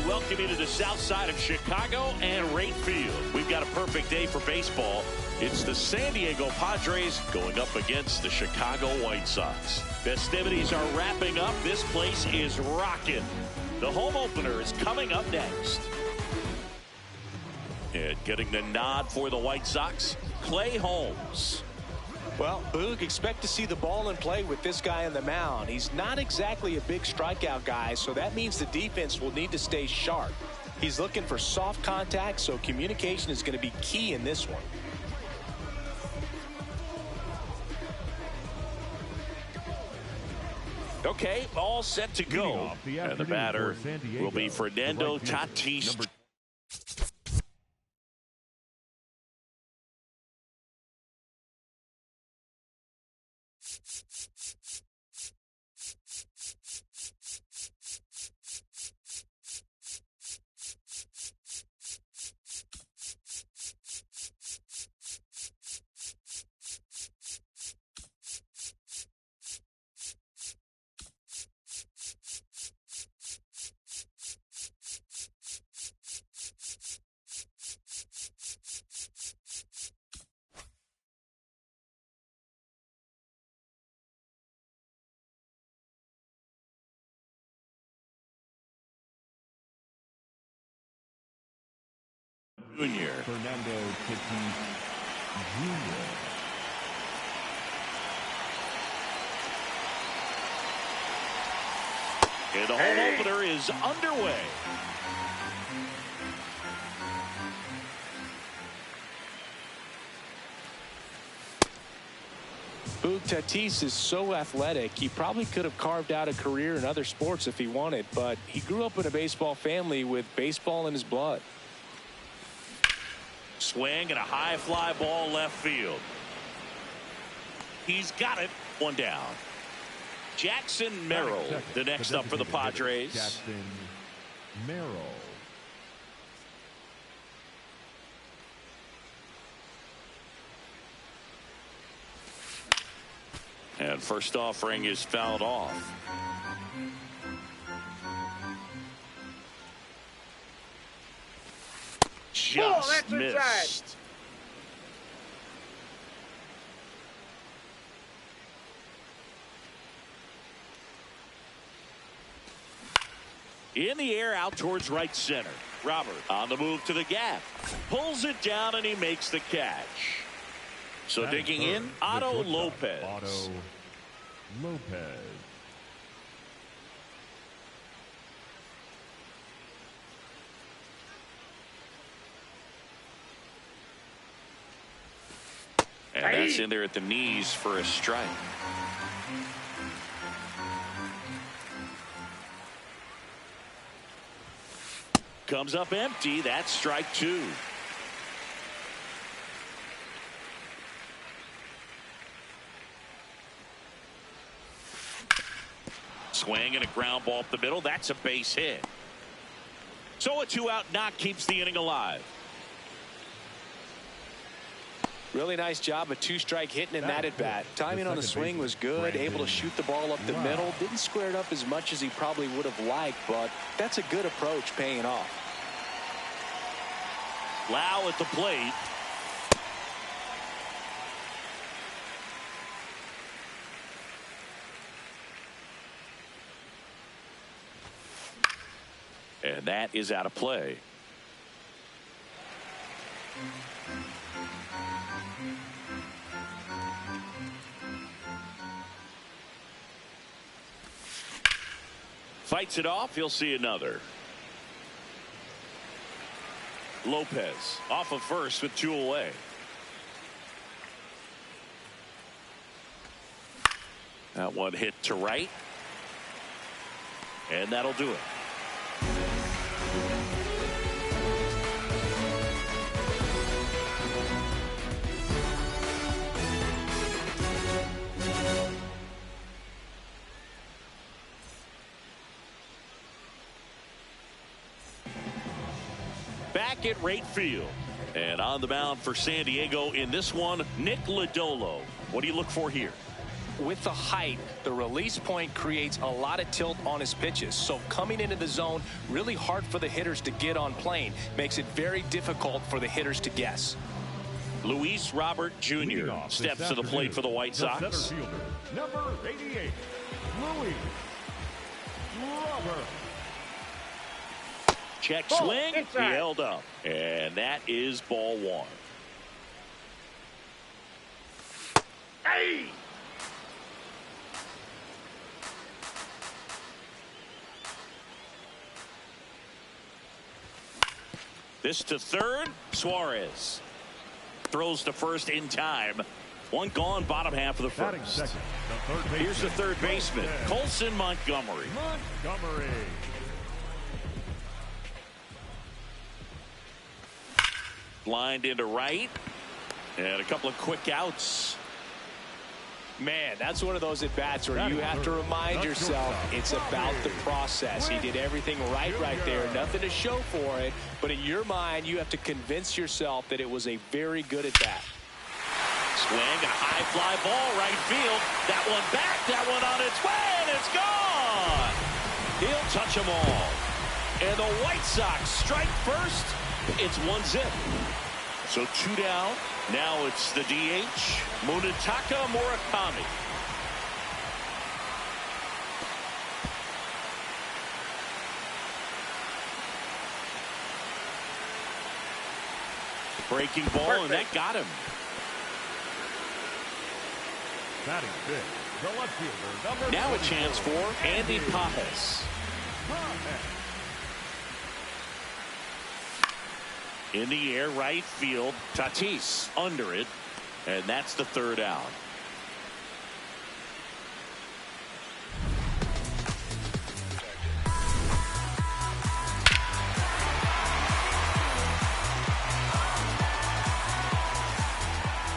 Welcome you to the south side of Chicago and Wright Field. We've got a perfect day for baseball. It's the San Diego Padres going up against the Chicago White Sox. Festivities are wrapping up. This place is rocking. The home opener is coming up next. And getting the nod for the White Sox, Clay Holmes. Well, Boog, expect to see the ball in play with this guy on the mound. He's not exactly a big strikeout guy, so that means the defense will need to stay sharp. He's looking for soft contact, so communication is going to be key in this one. Okay, all set to go. And the batter will be Fernando Tatis. Junior. Fernando Tatis Jr. And the home opener is underway. Boog, Tatis is so athletic. He probably could have carved out a career in other sports if he wanted, but he grew up in a baseball family with baseball in his blood. Swing and a high fly ball left field. He's got it. One down. Jackson Merrill, the next up for the Padres. Jackson Merrill. And first offering is fouled off. Just missed. In the air out towards right center. Robert on the move to the gap. Pulls it down and he makes the catch. So That digging in, Otto Lopez. Otto Lopez. And that's in there at the knees for a strike. Comes up empty. That's strike two. Swing and a ground ball up the middle. That's a base hit. So a 2-out knock keeps the inning alive. Really nice job of two-strike hitting in that at-bat. Timing on the swing was good, able to shoot the ball up the middle. Didn't square it up as much as he probably would have liked, but that's a good approach paying off. Lau at the plate. And that is out of play. Fights it off. He'll see another. Lopez off of first with 2 away. That one hit to right. And that'll do it. Back at right field. And on the mound for San Diego in this one, Nick Lodolo. What do you look for here? With the height, the release point creates a lot of tilt on his pitches. So coming into the zone, really hard for the hitters to get on plane. Makes it very difficult for the hitters to guess. Luis Robert Jr. steps to the plate for the White Sox. Center fielder, number 88, Luis Robert. Check swing. He held up. And that is ball 1. Hey! This to third. Suarez throws to first in time. One gone, bottom half of the first. Second, the third baseman. Here's the third baseman, Colson Montgomery. Lined into right. And a couple of quick outs. Man, that's one of those at-bats where you have to remind yourself it's about the process. He did everything right there. Nothing to show for it. But in your mind, you have to convince yourself that it was a very good at-bat. Swing, a high fly ball, right field. That one back, that one on its way, and it's gone. He'll touch them all. And the White Sox strike first. It's 1-0. So 2 down. Now it's the DH, Munetaka Murakami. Breaking ball, and that got him. Batting fifth, the left fielder, number Now a chance for Andy Pajes. In the air, right field. Tatis under it. And that's the third out.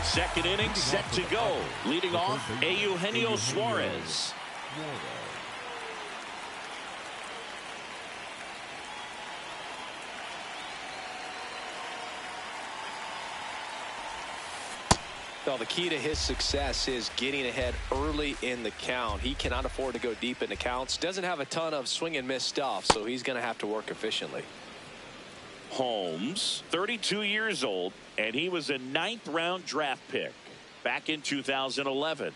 Second inning set to go. Leading off, Eugenio Suarez. Well, the key to his success is getting ahead early in the count. He cannot afford to go deep in the counts. Doesn't have a ton of swing and miss stuff, so he's going to have to work efficiently. Holmes, 32 years old, and he was a 9th-round draft pick back in 2011.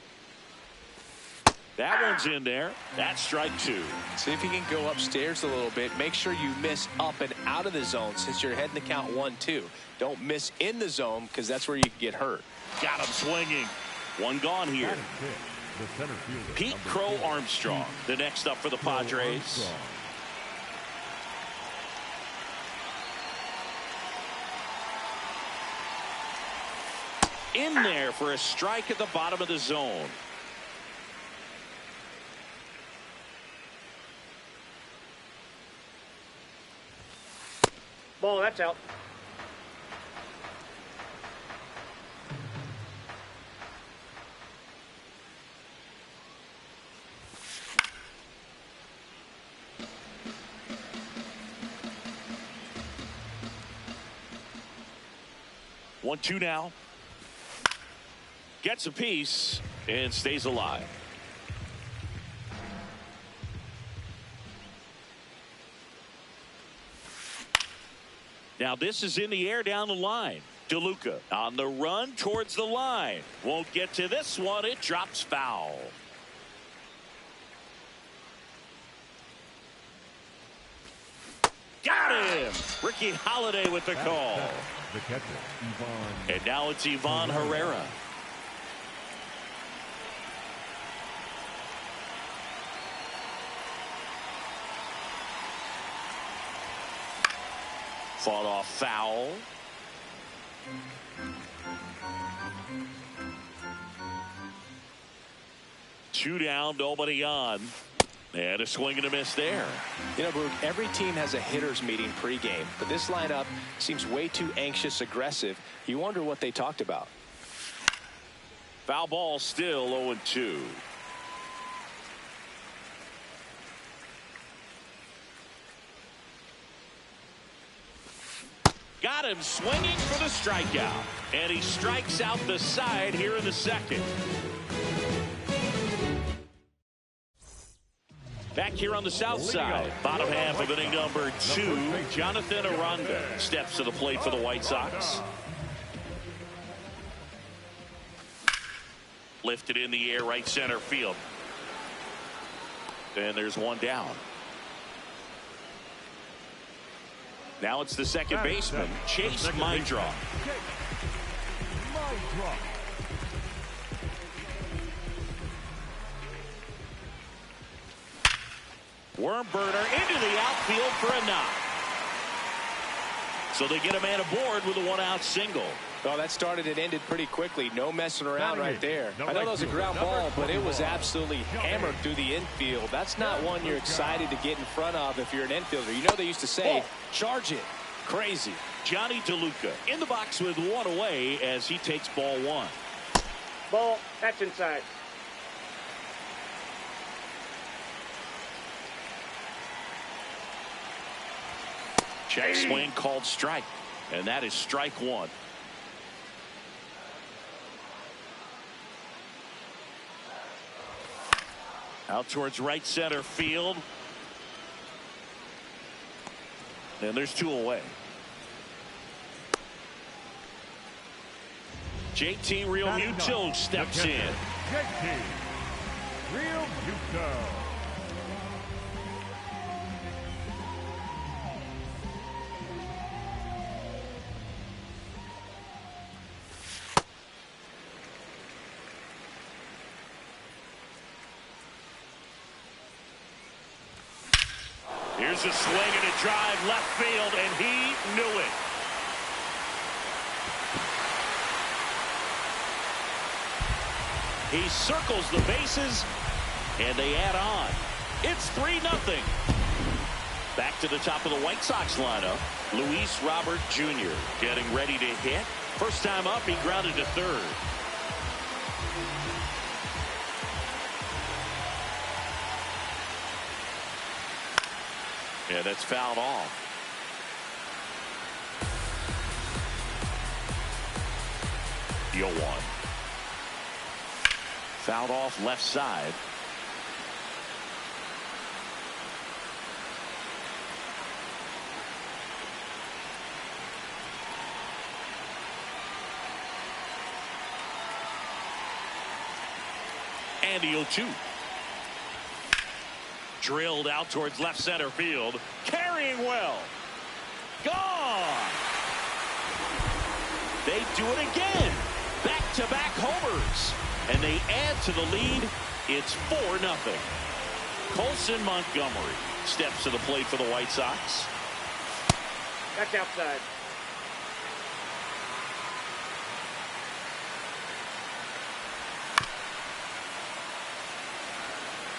That one's in there. That's strike 2. See if he can go upstairs a little bit. Make sure you miss up and out of the zone since you're heading to count 1-2. Don't miss in the zone because that's where you can get hurt. Got him swinging. One gone here. Pete Crow Armstrong, the next up for the Padres. In there for a strike at the bottom of the zone. Ball, that's out. One, two now. Gets a piece and stays alive. Now this is in the air down the line. DeLuca on the run towards the line. Won't get to this one. It drops foul. Got him. Ricky Holiday with the call. The catcher, Yvonne. And now it's Yvonne Herrera. Fought off foul. Two down, nobody on. And a swing and a miss there. You know, Brooke, every team has a hitters meeting pregame, but this lineup seems way too anxious, aggressive. You wonder what they talked about. Foul ball, still 0-2. Got him swinging for the strikeout. And he strikes out the side here in the second. Back here on the south side, bottom half of inning number 2, Jonathan Aranda steps to the plate for the White Sox. Lifted in the air, right center field. And there's one down. Now it's the second baseman, Chase Mindroth. Worm burner into the outfield for a knock. So they get a man aboard with a one-out single. Well, that started and ended pretty quickly. No messing around right there. I know that was a ground ball, but it was absolutely hammered through the infield. That's not one you're excited to get in front of if you're an infielder. You know they used to say, charge it. Crazy. Johnny DeLuca in the box with one away as he takes ball one. Ball, that's inside. Check swing called strike. And that is strike one. Out towards right center field. And there's two away. JT Realmuto steps in. JT Realmuto. Here's a swing and a drive left field, and he knew it. He circles the bases, and they add on. It's 3-0. Back to the top of the White Sox lineup, Luis Robert Jr. getting ready to hit. First time up, he grounded to third. Yeah, that's fouled off. Yo one. Fouled off left side. And the 0-2. Drilled out towards left center field. Carrying well. Gone. They do it again. Back-to-back homers. And they add to the lead. It's 4-0. Colson Montgomery steps to the plate for the White Sox. That's outside.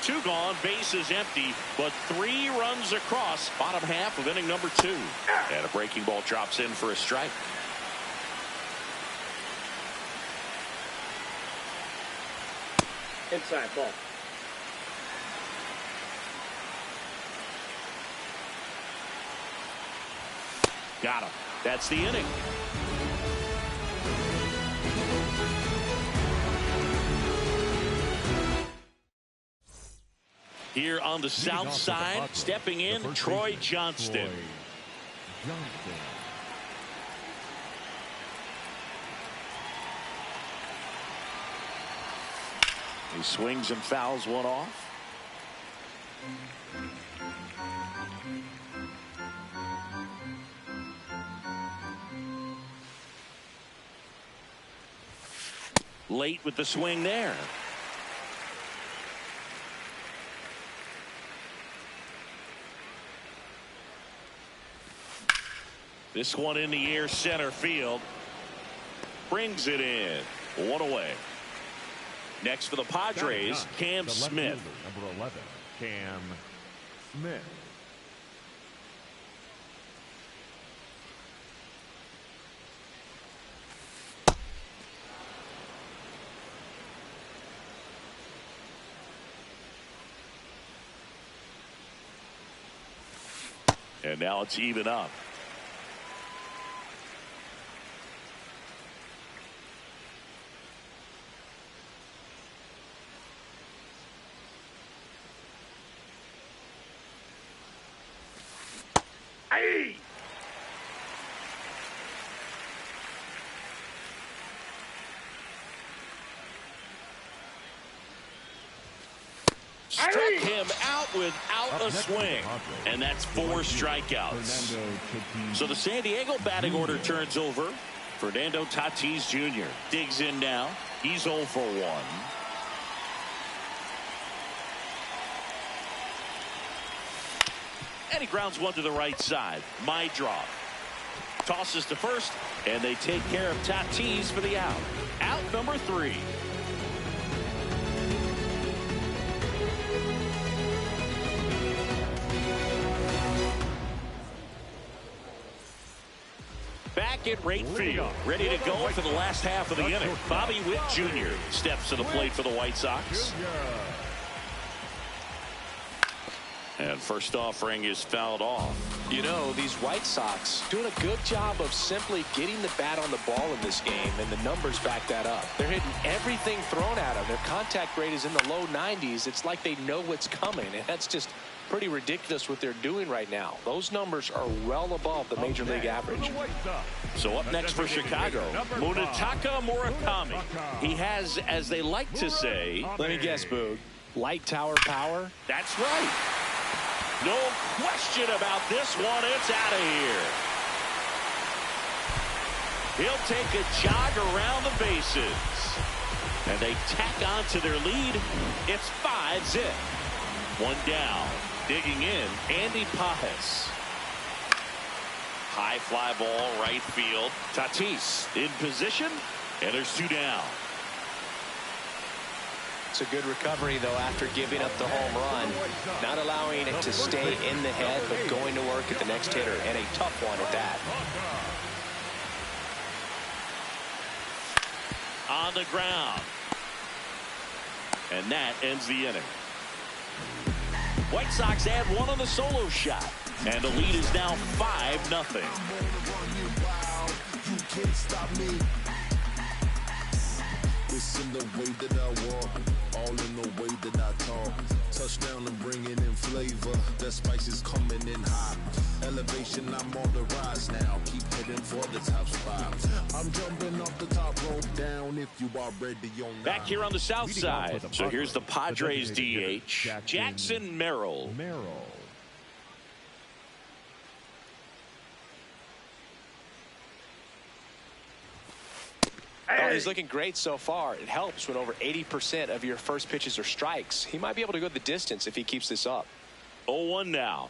Two gone, bases empty, but 3 runs across. Bottom half of inning number 2. And a breaking ball drops in for a strike. Inside ball. Got him. That's the inning. Here on the south side, stepping in, Troy Johnston. He swings and fouls one off. Late with the swing there. This one in the air, center field. Brings it in. One away. Next for the Padres, Cam Smith. Number 11, Cam Smith. And now it's even up. Hey! Struck him out without a swing. And that's 4 strikeouts. So the San Diego batting order turns over. Fernando Tatis Jr. digs in now. He's 0 for 1. And he grounds one to the right side. My drop. Tosses to first, and they take care of Tatis for the out. Out number 3. Back at right field, ready to go for the last half of the inning. Bobby Witt Jr. steps to the plate for the White Sox. And first offering is fouled off. You know, these White Sox doing a good job of simply getting the bat on the ball in this game, and the numbers back that up. They're hitting everything thrown at them. Their contact rate is in the low 90s. It's like they know what's coming, and that's just pretty ridiculous what they're doing right now. Those numbers are well above the major league average. So up next for Chicago, Munetaka Murakami. He has, as they like to say, let me guess, Boog, light tower power? That's right. No question about this one. It's out of here. He'll take a jog around the bases. And they tack on to their lead. It's 5-zip. One down. Digging in, Andy Pajes. High fly ball, right field. Tatis in position. And there's 2 down. It's a good recovery, though, after giving up the home run. Not allowing it to stay in the head, but going to work at the next hitter, and a tough one at that. On the ground. And that ends the inning. White Sox add 1 on the solo shot. And the lead is now 5-0. It's in the way that I walk, all in the way that I talk. Touchdown and bringing in flavor. That spice is coming in hot. Elevation, I'm on the rise now. Keep heading for the top spot. I'm jumping off the top rope down if you are ready on. Back here on the south side. So here's the Padres DH, Jackson Merrill. Oh, he's looking great so far. It helps when over 80% of your first pitches are strikes. He might be able to go the distance if he keeps this up. 0-1 now.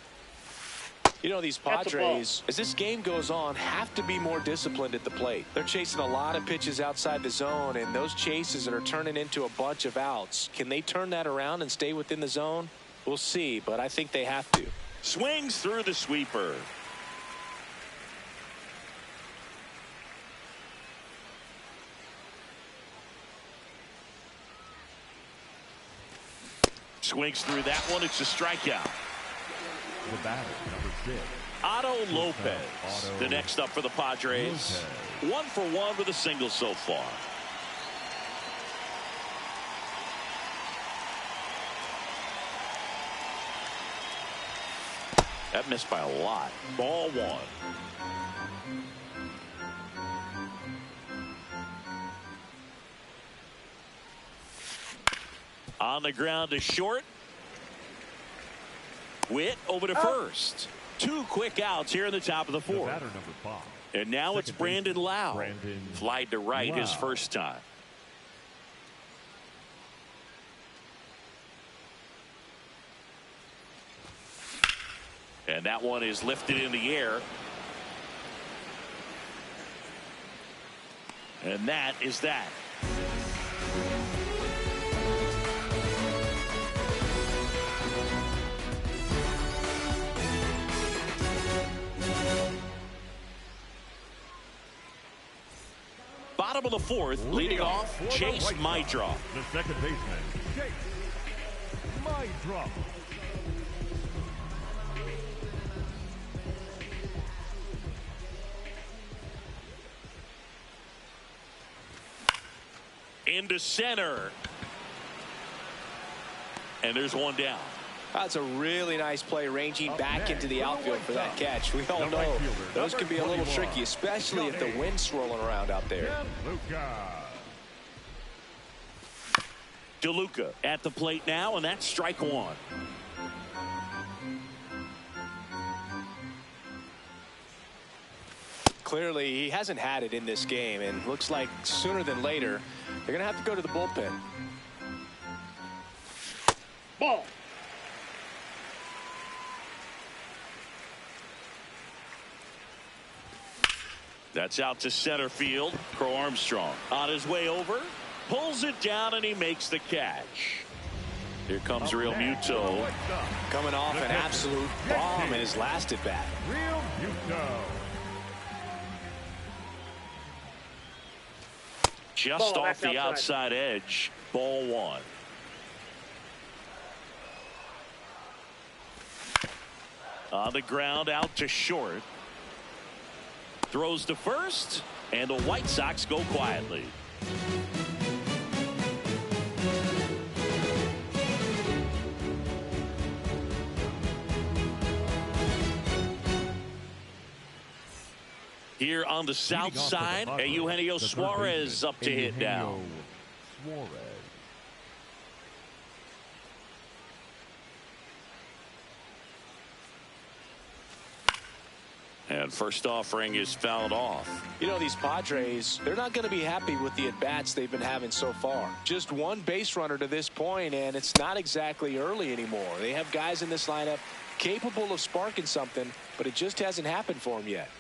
You know, these Padres, as this game goes on, have to be more disciplined at the plate. They're chasing a lot of pitches outside the zone, and those chases that are turning into a bunch of outs. Can they turn that around and stay within the zone? We'll see, but I think they have to. Swings through the sweeper. Swings through that one. It's a strikeout. The batter, number 6. Otto Lopez. The next up for the Padres. 1 for 1 with a single so far. That missed by a lot. Ball 1. On the ground to short. Witt over to first. 2 quick outs here in the top of the 4th. Batter number 5. And now it's Brandon Lau. Flied to right his first time. And that one is lifted in the air. And that is that. Bottom of the fourth, leading off, Chase Mydroff. The second baseman, Chase Mydroff. Into center. And there's one down. That's a really nice play, ranging back into the outfield for that catch. We all know those can be a little tricky, especially if the wind's swirling around out there. DeLuca at the plate now, and that's strike one. Clearly, he hasn't had it in this game, and looks like sooner than later, they're going to have to go to the bullpen. Ball. That's out to center field. Crow Armstrong on his way over, pulls it down, and he makes the catch. Here comes Real Muto, coming off an absolute bomb in his last at bat. Real Muto. Just Ball, off the that's outside edge. Ball one. On the ground, out to short. Throws to first, and the White Sox go quietly. Here on the south side, Eugenio Suarez up to hit now. Suarez. And first offering is fouled off. You know, these Padres, they're not going to be happy with the at-bats they've been having so far. Just one base runner to this point, and it's not exactly early anymore. They have guys in this lineup capable of sparking something, but it just hasn't happened for them yet.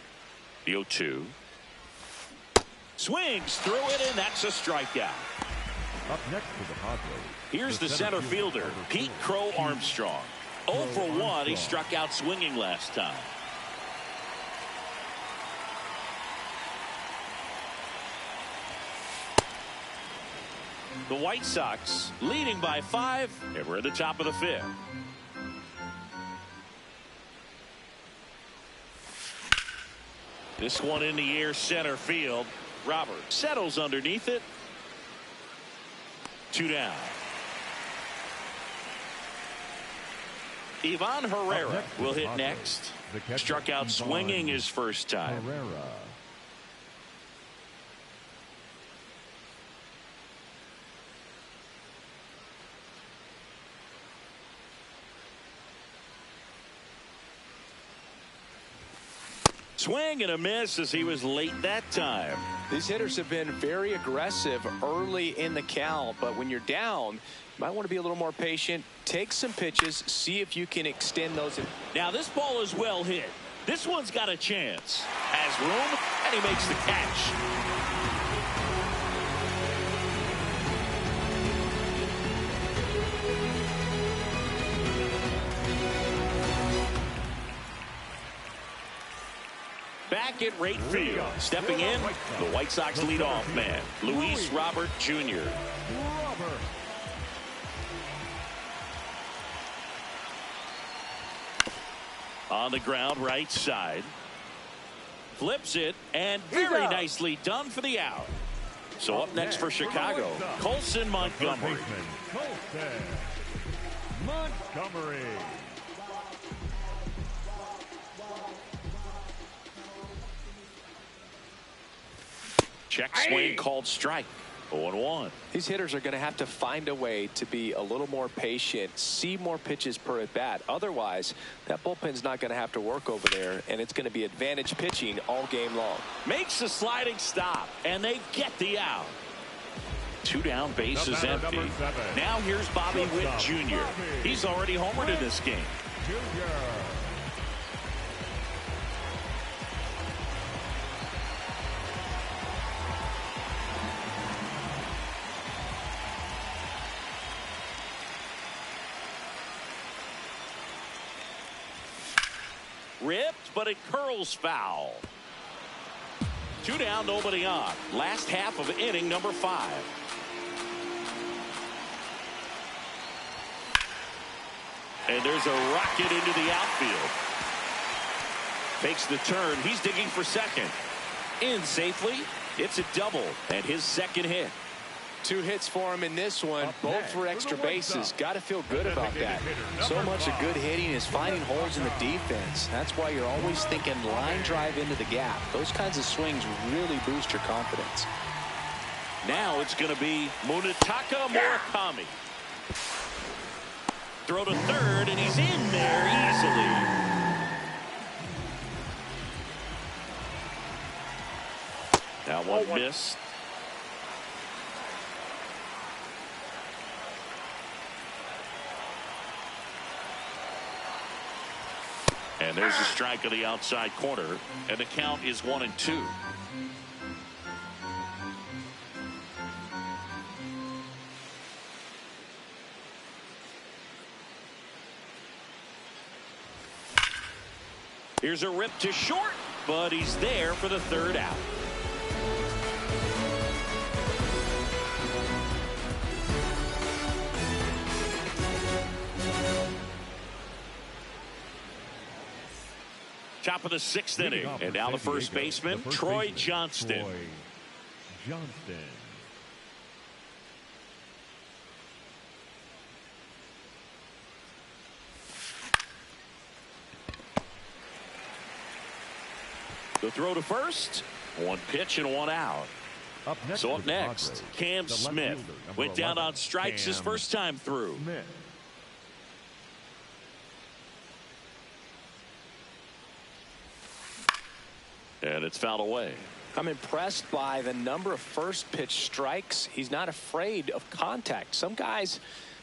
The 0-2. Swings through it, and that's a strikeout. Up next to the Padres. Here's the center fielder, Pete Crow Armstrong. 0 for 1. He struck out swinging last time. The White Sox leading by 5, and we're at the top of the 5th. This one in the air, center field. Robert settles underneath it. 2 down. Ivan Herrera will hit next. Struck out swinging his first time. Herrera. Swing and a miss as he was late that time. These hitters have been very aggressive early in the count, but when you're down, you might want to be a little more patient. Take some pitches, see if you can extend those. Now this ball is well hit. This one's got a chance. Has room, and he makes the catch. Back at right field, stepping in, the White Sox leadoff man, Luis Robert Jr. On the ground, right side. Flips it, and very nicely done for the out. So up next for Chicago, Colson Montgomery. Colson Montgomery. Check swing called strike. 0-1. These hitters are going to have to find a way to be a little more patient, see more pitches per at bat. Otherwise, that bullpen's not going to have to work over there, and it's going to be advantage pitching all game long. Makes a sliding stop, and they get the out. 2 down, base is empty. Now here's Bobby Witt Jr. He's already homered in this game. ripped, but it curls foul. 2 down, nobody on. Last half of inning number 5. And there's a rocket into the outfield. Takes the turn. He's digging for second. In safely. It's a double and his second hit. 2 hits for him in this one, both for extra bases. Got to feel good about that. So much of good hitting is finding holes in the defense. That's why you're always thinking line drive into the gap. Those kinds of swings really boost your confidence. Now it's going to be Munetaka Murakami. Throw to third, and he's in there easily. That one missed. And there's a strike on the outside corner, and the count is 1-2. Here's a rip to short, but he's there for the third out. Top of the 6th inning, and now the first baseman, Troy Johnston. Troy Johnston. The throw to first, 1 pitch and 1 out. Up next, Cam Smith went down on strikes his first time through. Smith. And it's fouled away. I'm impressed by the number of first pitch strikes. He's not afraid of contact. Some guys,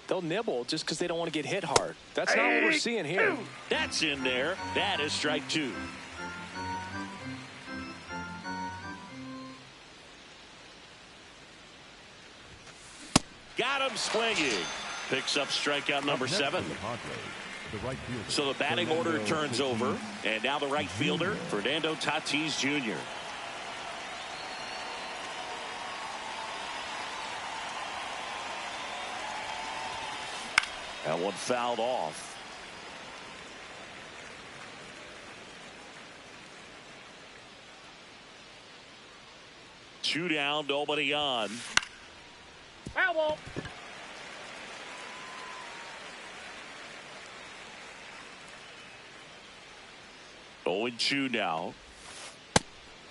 they'll nibble just because they don't want to get hit hard. That's not what we're seeing here. That's in there. That is strike 2. Got him swinging. Picks up strikeout number 7. So the batting order turns over, and now the right fielder, Fernando Tatis Jr. That one fouled off. Two down, nobody on. Foul ball. 0-2 now.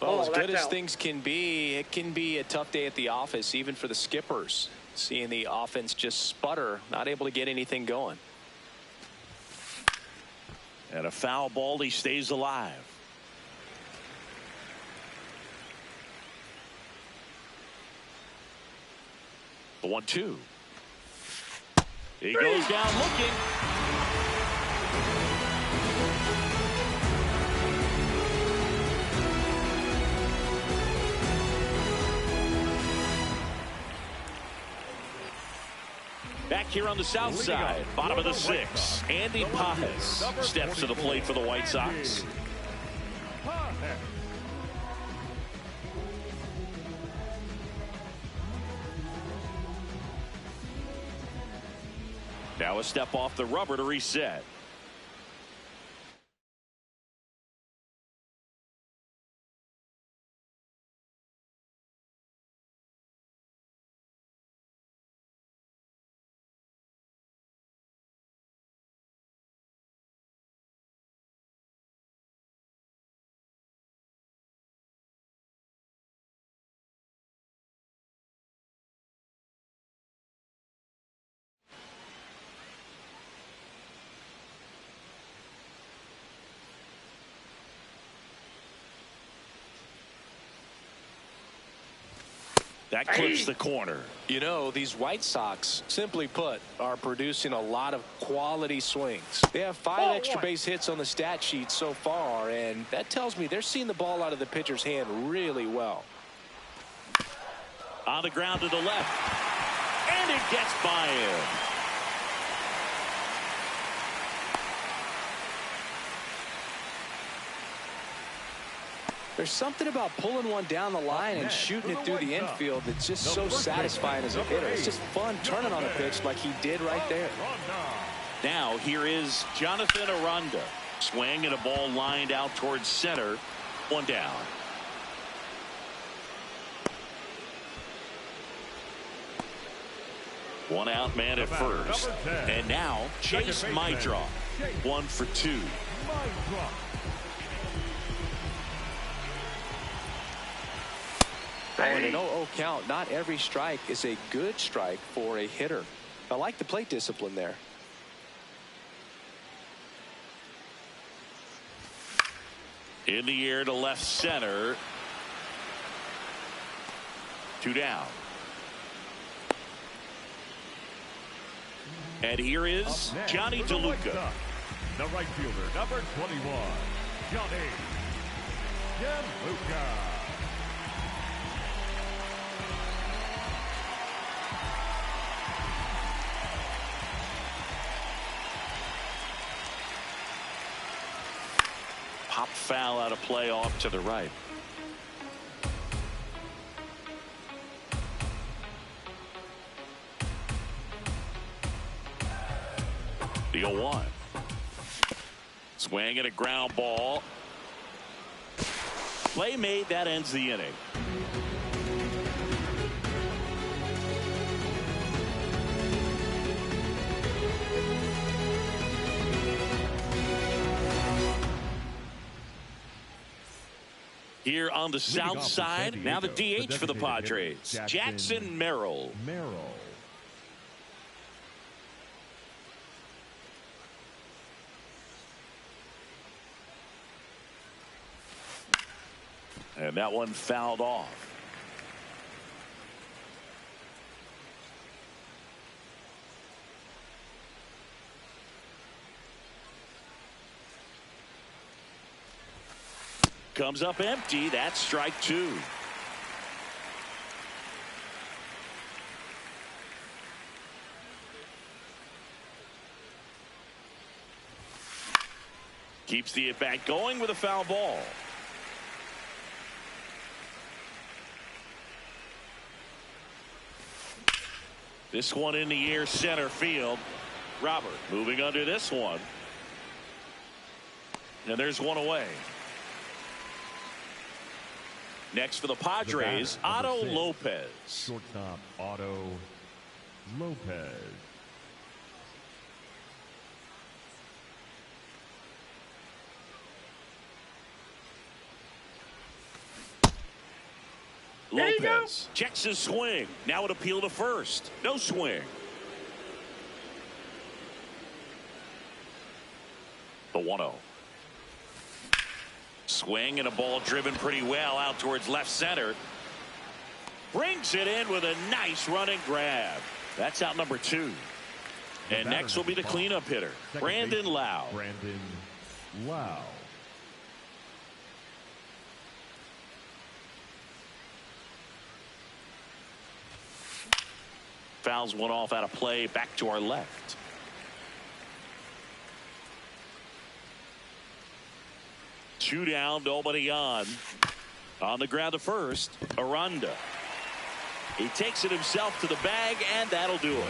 Well, as good as out. things can be, it can be a tough day at the office, even for the skippers. Seeing the offense just sputter, not able to get anything going. And a foul ball, he stays alive. The 1-2. He goes down looking. Back here on the south side, bottom of the 6th, Andy Pages steps to the plate for the White Sox. Now a step off the rubber to reset. That clips the corner. You know, these White Sox, simply put, are producing a lot of quality swings. They have 5 extra base hits on the stat sheet so far, and that tells me they're seeing the ball out of the pitcher's hand really well. On the ground to the left. And it gets by him. There's something about pulling one down the line and shooting it through the infield that's just so satisfying as a hitter. It's just fun turning on a pitch like he did right there. Now here is Jonathan Aranda. Swing and a ball lined out towards center. One down. One out man at first. And now Chase Mydroff. 1 for 2. And an 0-0 count. Not every strike is a good strike for a hitter. I like the plate discipline there. In the air to left center. 2 down. And here is Johnny DeLuca. The right fielder, number 21, Johnny DeLuca. Pop foul out of play off to the right. The 0-1. Swing and a ground ball. Play made. That ends the inning. Here on the south side, now the DH for the Padres, Jackson Merrill. And that one fouled off. Comes up empty. That's strike 2. Keeps the at-bat going with a foul ball. This one in the air, center field. Robert moving under this one. And there's one away. Next for the Padres, Otto Lopez. Shortstop, Otto Lopez. Lopez checks his swing. Now an appeal to first. No swing. The 1-0. Swing and a ball driven pretty well out towards left center. Brings it in with a nice running grab. That's out number 2. And next will be the cleanup hitter, Brandon Lau. Fouls one off out of play, back to our left. Two down, nobody on. On the ground to first, Aranda. He takes it himself to the bag, and that'll do it.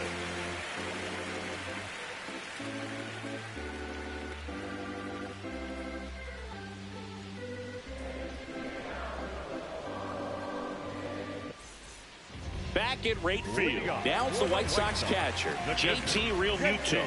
Back at right field. Now it's the White Sox catcher, JT Realmuto.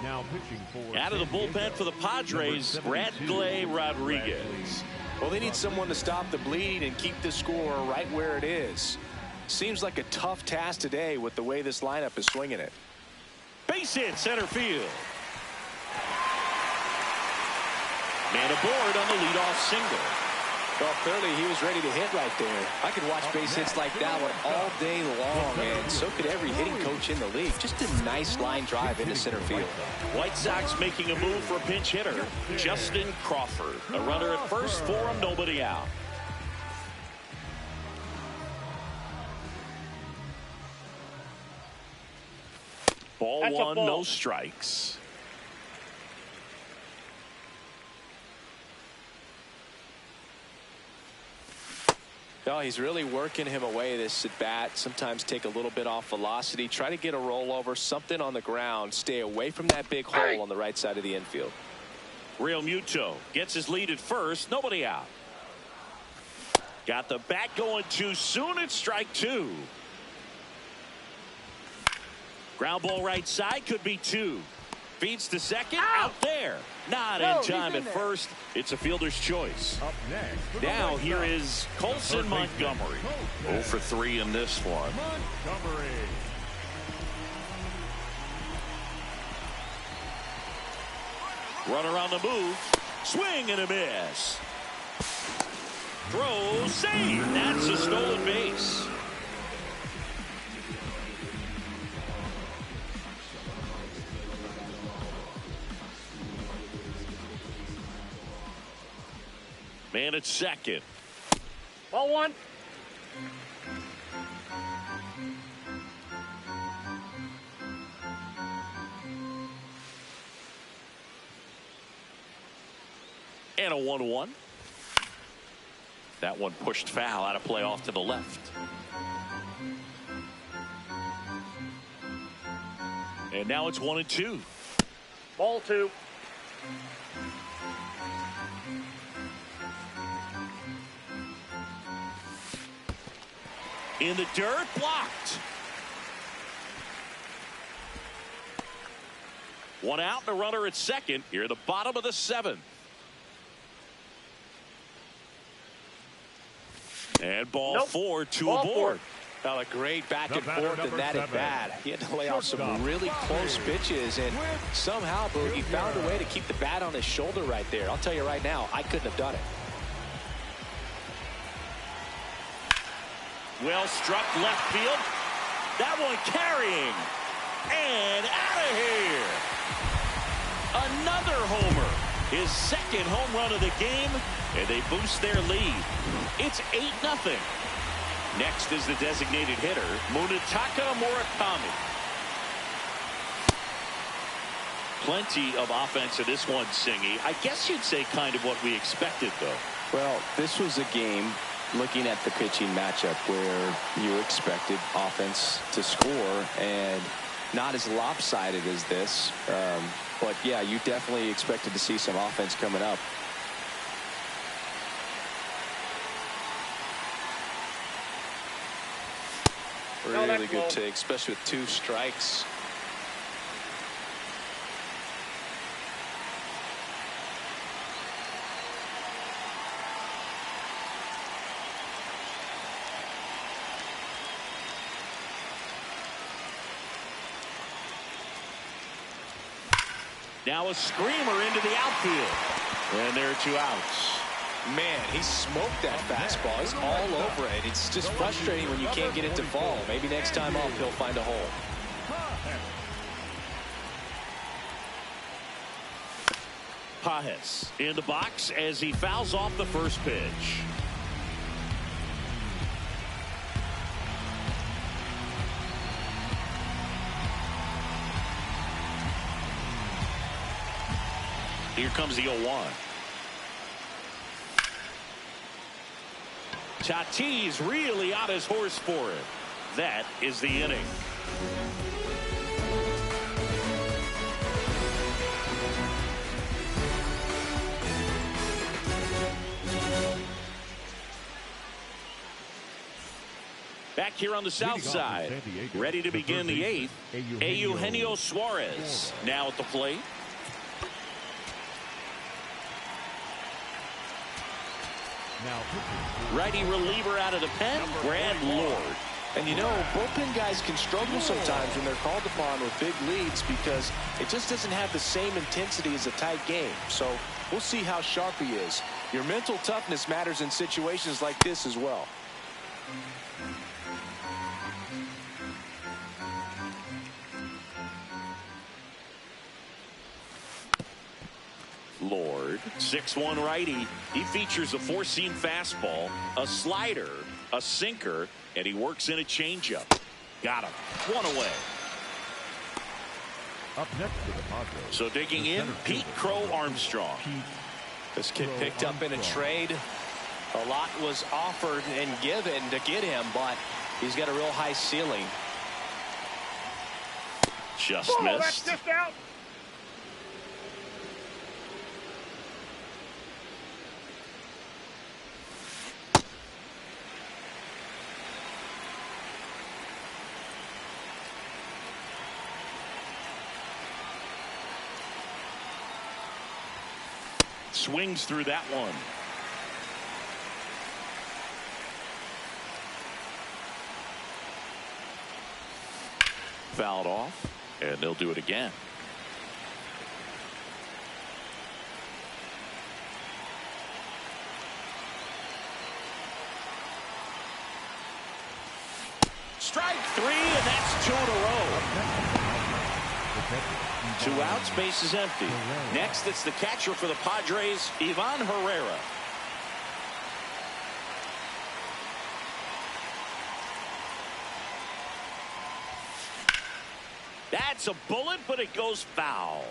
Now pitching for out of the bullpen for the Padres, Bradley Rodriguez. Well, they need someone to stop the bleed and keep the score right where it is. Seems like a tough task today with the way this lineup is swinging it. Base hit, center field. Man aboard on the leadoff single. Well, clearly he was ready to hit right there. I could watch base hits like that one all day long, and so could every hitting coach in the league. Just a nice line drive into center field. White Sox making a move for a pinch hitter, Justin Crawford. A runner at first for him, nobody out. Ball That's a one, ball. no strikes. Oh, he's really working him away, this at bat. Sometimes take a little bit off velocity. Try to get a rollover, something on the ground. Stay away from that big hole on the right side of the infield. Real Muto gets his lead at first. Nobody out. Got the bat going too soon. It's strike two. Ground ball right side, could be two. Feeds to second, out there. Not in time at first. It's a fielder's choice. Up next. Now here is Colson Montgomery. 0 for 3 in this one. Montgomery. Runner on the move. Swing and a miss. Throw, save. That's a stolen base. Man at second. Ball one. And a 1-1. That one pushed foul, out of play off to the left. And now it's 1-2. Ball two. In the dirt, blocked. One out and a runner at second. Here at the bottom of the seventh. And ball four, two aboard. Well, a great back and forth in that at bat. He had to lay off some really close pitches, and somehow Boogie found a way to keep the bat on his shoulder right there. I'll tell you right now, I couldn't have done it. Well struck left field. That one carrying. And out of here. Another homer. His second home run of the game. And they boost their lead. It's 8-0. Next is the designated hitter, Munetaka Murakami. Plenty of offense in this one, Singy. I guess you'd say kind of what we expected, though. Well, this was a game, looking at the pitching matchup, where you expected offense to score, and not as lopsided as this. But, yeah, you definitely expected to see some offense coming up. Really good take, especially with 2 strikes. Now a screamer into the outfield. And there are 2 outs. Man, he smoked that fastball. He's all over it. It's just frustrating when you can't get it to fall. Maybe next time off he'll find a hole. Pajes in the box as he fouls off the first pitch. Here comes the 0-1. Tatis really on his horse for it. That is the inning. Back here on the south side, ready to begin the 8th, Eugenio Suarez now at the plate. Righty reliever out of the pen, Brad Lord. And you know, bullpen guys can struggle sometimes when they're called upon with big leads because it just doesn't have the same intensity as a tight game. So we'll see how sharp he is. Your mental toughness matters in situations like this as well. Lord, 6'1" righty. He features a 4-seam fastball, a slider, a sinker, and he works in a changeup. Got him. 1 away. Up next for the Padres. So digging in, Pete Crow Armstrong. This kid picked up in a trade. A lot was offered and given to get him, but he's got a real high ceiling. Just That's missed. just out. Swings through that one. Fouled off, and they'll do it again. Strike three, and that's 2 in a row. 2 outs, base is empty. Next, it's the catcher for the Padres, Ivan Herrera. That's a bullet, but it goes foul.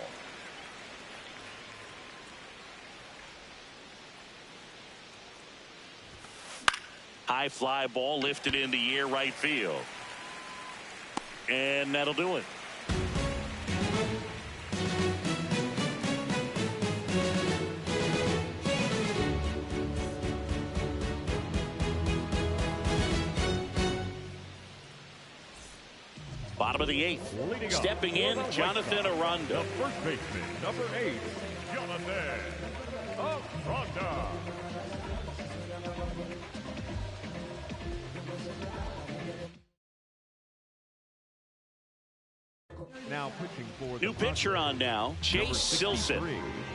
High fly ball lifted in the air right field. And that'll do it. Bottom of the 8th. Stepping in, Jonathan Aranda. The first baseman, number 8, Jonathan Aranda. Now pitching for New pitcher on now, Chase Silseth.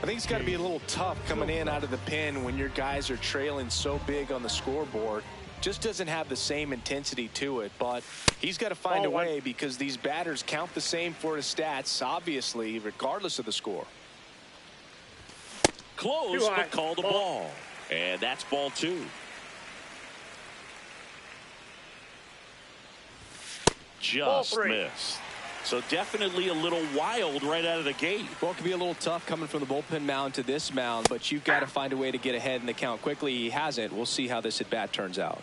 I think it's got to be a little tough coming in out of the pen when your guys are trailing so big on the scoreboard. Just doesn't have the same intensity to it, but he's got to find a way because these batters count the same for his stats, obviously, regardless of the score. Close, but called a ball. And that's ball 2. Just missed. So definitely a little wild right out of the gate. Well, it can be a little tough coming from the bullpen mound to this mound, but you've got to find a way to get ahead in the count quickly. He hasn't. We'll see how this at bat turns out.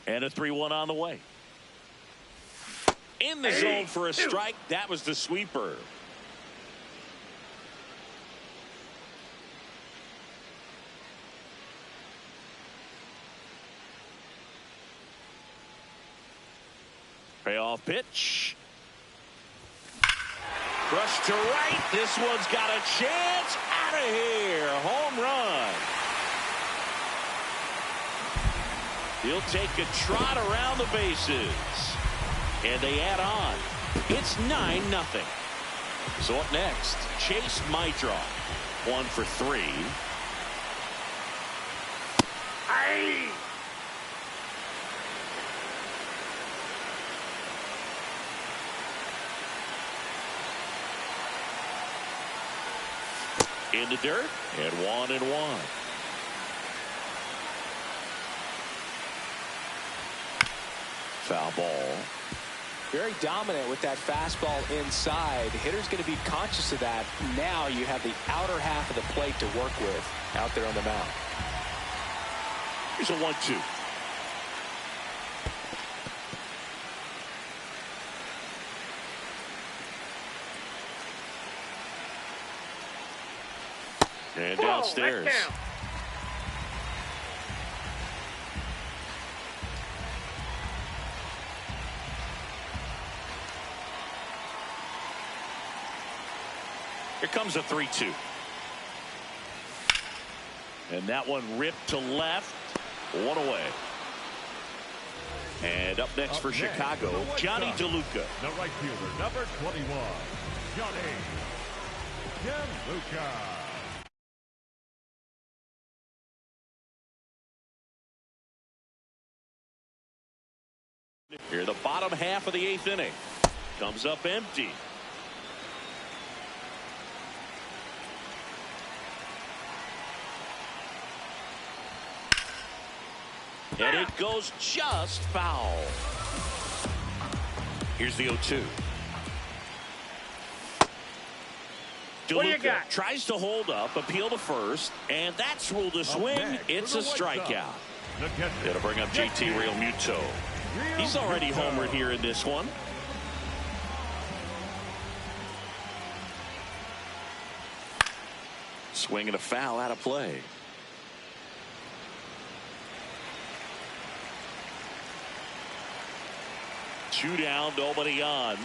And a 3-1 on the way. In the zone for a strike. That was the sweeper. Payoff pitch. Rush to right. This one's got a chance. Out of here. Home run. He'll take a trot around the bases. And they add on. It's 9-0. So up next, Chase Mitra. 1 for 3. Aye. In the dirt, and 1-1. Foul ball. Very dominant with that fastball inside. The hitter's going to be conscious of that. Now you have the outer half of the plate to work with out there on the mound. Here's a 1-2. And downstairs. Here comes a 3-2. And that one ripped to left. 1 away. And up next for Chicago, Johnny DeLuca. The right fielder, number 21, Johnny DeLuca. Here, the bottom half of the 8th inning. Comes up empty. And it goes just foul. Here's the 0-2. What do you got? Tries to hold up, appeal to first, and that's ruled a swing. It's a strikeout. Got to bring up JT Realmuto. He's already homered here in this one. Swing and a foul out of play. Two down, nobody on.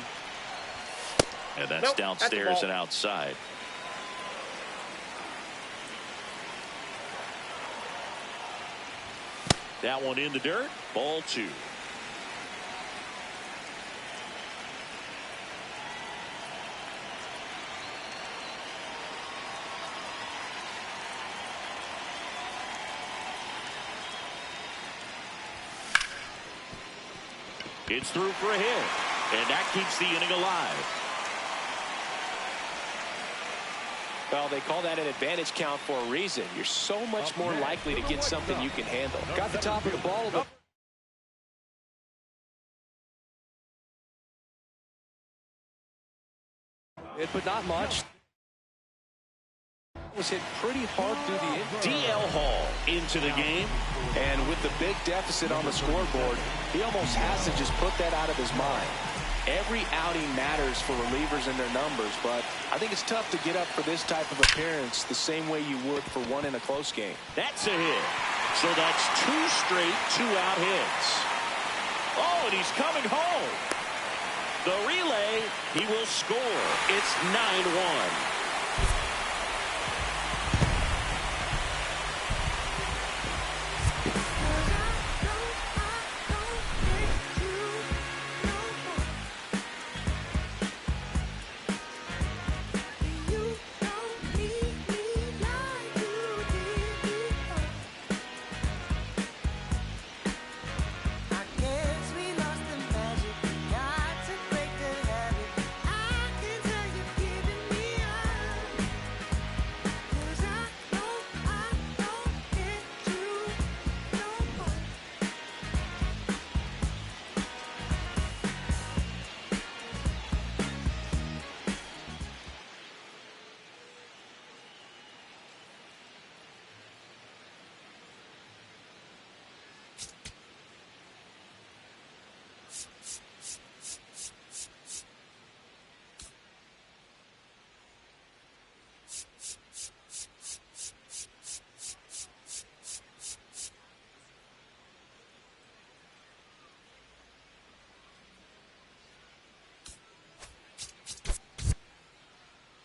And that's downstairs and outside. That one in the dirt. Ball 2. It's through for a hit, and that keeps the inning alive. Well, they call that an advantage count for a reason. You're so much more likely to get something you can handle. Got the top of the ball. But not much. Was hit pretty hard through the infield. DL Hall into the game. And with the big deficit on the scoreboard, he almost has to just put that out of his mind. Every outing matters for relievers and their numbers, but I think it's tough to get up for this type of appearance the same way you would for one in a close game. That's a hit. So that's 2 straight 2-out hits. Oh, and he's coming home. The relay, he will score. It's 9-1.